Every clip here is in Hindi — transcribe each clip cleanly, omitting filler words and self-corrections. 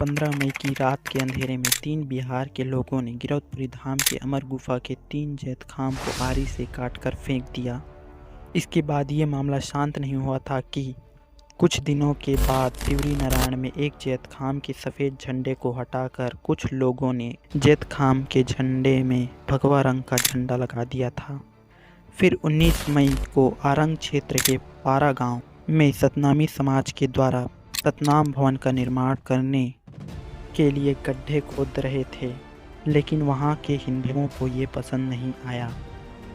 15 मई की रात के अंधेरे में 3 बिहार के लोगों ने गिरौदपुरी धाम के अमर गुफा के 3 जैत खाम को आरी से काटकर फेंक दिया। इसके बाद ये मामला शांत नहीं हुआ था कि कुछ दिनों के बाद तिवरी नारायण में एक जैत खाम के सफ़ेद झंडे को हटाकर कुछ लोगों ने जैत खाम के झंडे में भगवा रंग का झंडा लगा दिया था। फिर 19 मई को आरंग क्षेत्र के पारा गांव में सतनामी समाज के द्वारा सतनाम भवन का निर्माण करने के लिए गड्ढे खोद रहे थे, लेकिन वहां के हिंदुओं को ये पसंद नहीं आया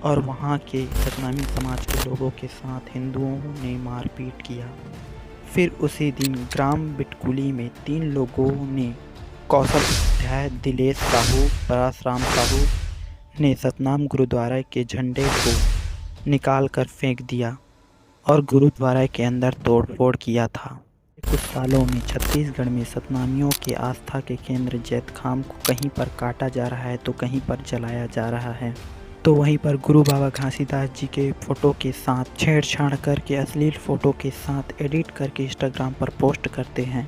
और वहां के सतनामी समाज के लोगों के साथ हिंदुओं ने मारपीट किया। फिर उसी दिन ग्राम बिटकुली में 3 लोगों ने कौशल उपाध्याय, दिलेश साहू, परशुराम साहू ने सतनाम गुरुद्वारा के झंडे को निकाल कर फेंक दिया और गुरुद्वारा के अंदर तोड़फोड़ किया था। कुछ सालों में छत्तीसगढ़ में सतनामियों के आस्था के केंद्र जैत खाम को कहीं पर काटा जा रहा है तो कहीं पर जलाया जा रहा है, तो वहीं पर गुरु बाबा घासीदास जी के फ़ोटो के साथ छेड़छाड़ करके अश्लील फ़ोटो के साथ एडिट करके इंस्टाग्राम पर पोस्ट करते हैं।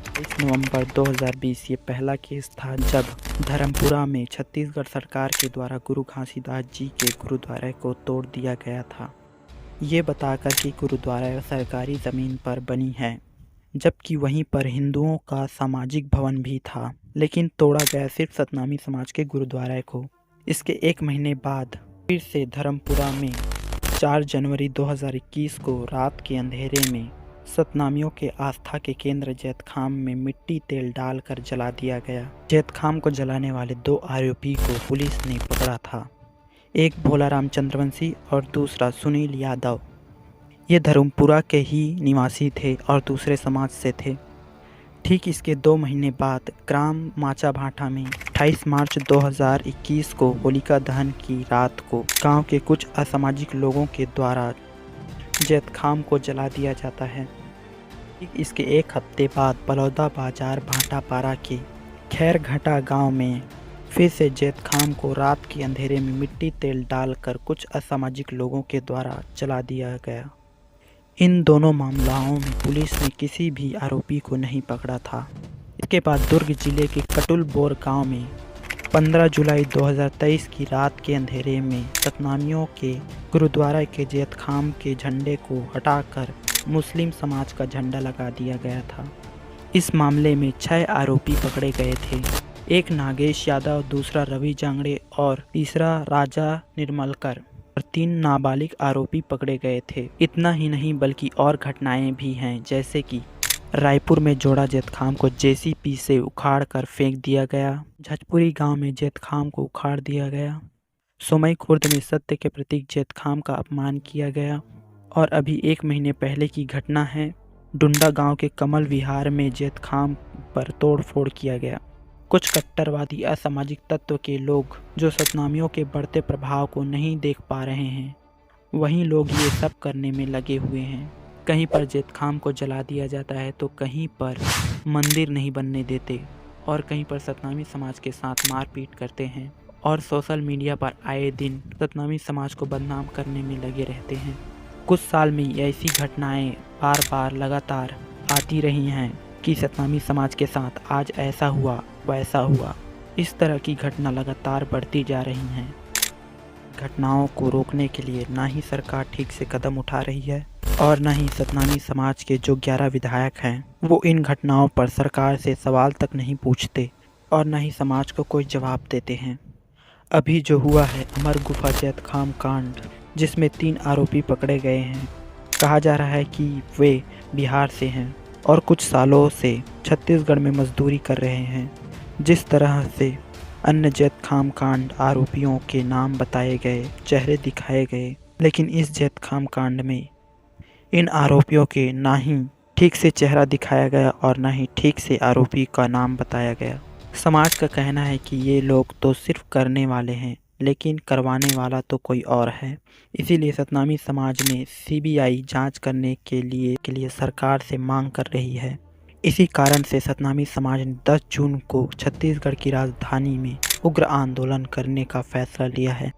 23 नवंबर 2020 ये पहला केस था जब धर्मपुरा में छत्तीसगढ़ सरकार के द्वारा गुरु घासीदास जी के गुरुद्वारा को तोड़ दिया गया था, ये बताकर कि गुरुद्वारा सरकारी ज़मीन पर बनी है, जबकि वहीं पर हिंदुओं का सामाजिक भवन भी था, लेकिन तोड़ा गया सिर्फ सतनामी समाज के गुरुद्वारा को। इसके 1 महीने बाद फिर से धर्मपुरा में 4 जनवरी 2021 को रात के अंधेरे में सतनामियों के आस्था के केंद्र जैत खाम में मिट्टी तेल डालकर जला दिया गया। जैत खाम को जलाने वाले 2 आरोपी को पुलिस ने पकड़ा था, एक भोलाराम चंद्रवंशी और दूसरा सुनील यादव। ये धर्मपुरा के ही निवासी थे और दूसरे समाज से थे। ठीक इसके 2 महीने बाद ग्राम माचा भाटा में 28 मार्च 2021 को होलिका दहन की रात को गांव के कुछ असामाजिक लोगों के द्वारा जैत खाम को जला दिया जाता है। ठीक इसके 1 हफ्ते बाद बलौदा बाजार भाटापारा के खैरघाटा गांव में फिर से जैत खाम को रात के अंधेरे में मिट्टी तेल डालकर कुछ असामाजिक लोगों के द्वारा जला दिया गया। इन दोनों मामलों में पुलिस ने किसी भी आरोपी को नहीं पकड़ा था। इसके बाद दुर्ग जिले के कटुलबोर गांव में 15 जुलाई 2023 की रात के अंधेरे में सतनामियों के गुरुद्वारा के जैत खाम के झंडे को हटाकर मुस्लिम समाज का झंडा लगा दिया गया था। इस मामले में 6 आरोपी पकड़े गए थे, एक नागेश यादव, दूसरा रवि जांगड़े और तीसरा राजा निर्मलकर, और 3 नाबालिग आरोपी पकड़े गए थे। इतना ही नहीं बल्कि और घटनाएं भी हैं, जैसे कि रायपुर में जोड़ा जैत खाम को जेसीपी से उखाड़ कर फेंक दिया गया, झजपुरी गांव में जैत खाम को उखाड़ दिया गया, सोमई खुर्द में सत्य के प्रतीक जैत खाम का अपमान किया गया, और अभी 1 महीने पहले की घटना है डुंडा गांव के कमल विहार में जैत खाम पर तोड़फोड़ किया गया। कुछ कट्टरवादी असामाजिक तत्व के लोग जो सतनामियों के बढ़ते प्रभाव को नहीं देख पा रहे हैं, वहीं लोग ये सब करने में लगे हुए हैं। कहीं पर जैत खाम को जला दिया जाता है तो कहीं पर मंदिर नहीं बनने देते और कहीं पर सतनामी समाज के साथ मारपीट करते हैं और सोशल मीडिया पर आए दिन सतनामी समाज को बदनाम करने में लगे रहते हैं। कुछ साल में ऐसी घटनाएं बार बार लगातार आती रही हैं कि सतनामी समाज के साथ आज ऐसा हुआ वैसा हुआ। इस तरह की घटना लगातार बढ़ती जा रही हैं। घटनाओं को रोकने के लिए ना ही सरकार ठीक से कदम उठा रही है और ना ही सतनामी समाज के जो 11 विधायक हैं वो इन घटनाओं पर सरकार से सवाल तक नहीं पूछते और ना ही समाज को कोई जवाब देते हैं। अभी जो हुआ है अमर गुफा जैत खाम कांड, जिसमें 3 आरोपी पकड़े गए हैं, कहा जा रहा है कि वे बिहार से हैं और कुछ सालों से छत्तीसगढ़ में मजदूरी कर रहे हैं। जिस तरह से अन्य जैत खाम कांड आरोपियों के नाम बताए गए, चेहरे दिखाए गए, लेकिन इस जैत खाम कांड में इन आरोपियों के ना ही ठीक से चेहरा दिखाया गया और ना ही ठीक से आरोपी का नाम बताया गया। समाज का कहना है कि ये लोग तो सिर्फ करने वाले हैं, लेकिन करवाने वाला तो कोई और है। इसीलिए सतनामी समाज में सीबीआई जांच करने के लिए सरकार से मांग कर रही है। इसी कारण से सतनामी समाज ने 10 जून को छत्तीसगढ़ की राजधानी में उग्र आंदोलन करने का फैसला लिया है।